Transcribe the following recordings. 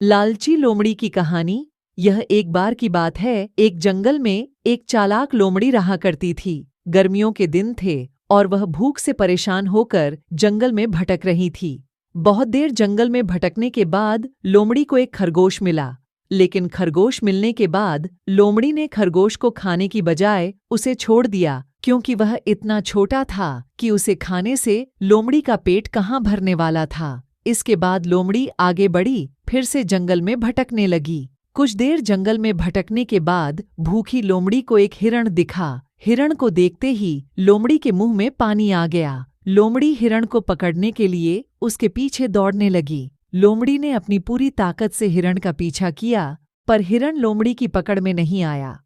लालची लोमड़ी की कहानी। यह एक बार की बात है। एक जंगल में एक चालाक लोमड़ी रहा करती थी। गर्मियों के दिन थे और वह भूख से परेशान होकर जंगल में भटक रही थी। बहुत देर जंगल में भटकने के बाद लोमड़ी को एक खरगोश मिला। लेकिन खरगोश मिलने के बाद लोमड़ी ने खरगोश को खाने की बजाय उसे छोड़ दिया, क्योंकि वह इतना छोटा था कि उसे खाने से लोमड़ी का पेट कहाँ भरने वाला था। इसके बाद लोमड़ी आगे बढ़ी, फिर से जंगल में भटकने लगी। कुछ देर जंगल में भटकने के बाद भूखी लोमड़ी को एक हिरण दिखा। हिरण को देखते ही लोमड़ी के मुंह में पानी आ गया। लोमड़ी हिरण को पकड़ने के लिए उसके पीछे दौड़ने लगी। लोमड़ी ने अपनी पूरी ताकत से हिरण का पीछा किया, पर हिरण लोमड़ी की पकड़ में नहीं आया।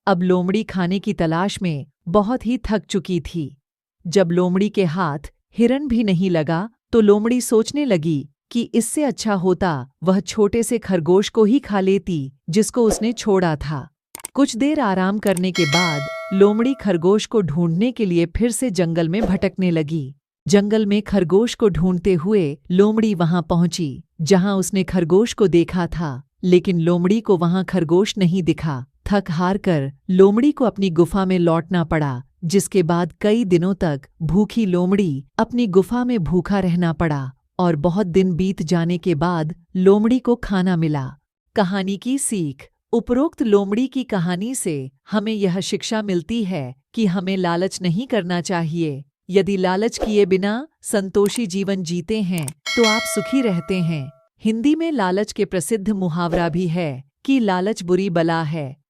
अब लोमड़ी खाने की तलाश में बहुत ही थक चुकी थी। जब लोमड़ी के हाथ हिरण भी नहीं लगा तो लोमड़ी सोचने लगी कि इससे अच्छा होता वह छोटे से खरगोश को ही खा लेती जिसको उसने छोड़ा था। कुछ देर आराम करने के बाद लोमड़ी खरगोश को ढूंढने के लिए फिर से जंगल में भटकने लगी। जंगल में खरगोश को ढूंढते हुए लोमड़ी वहां पहुंची जहां उसने खरगोश को देखा था, लेकिन लोमड़ी को वहां खरगोश नहीं दिखा। थक हार कर लोमड़ी को अपनी गुफा में लौटना पड़ा, जिसके बाद कई दिनों तक भूखी लोमड़ी अपनी गुफा में भूखा रहना पड़ा और बहुत दिन बीत जाने के बाद लोमड़ी को खाना मिला। कहानी की सीख। उपरोक्त लोमड़ी की कहानी से हमें यह शिक्षा मिलती है कि हमें लालच नहीं करना चाहिए। यदि लालच किए बिना संतोषी जीवन जीते हैं तो आप सुखी रहते हैं। हिंदी में लालच के प्रसिद्ध मुहावरा भी है कि लालच बुरी बला है।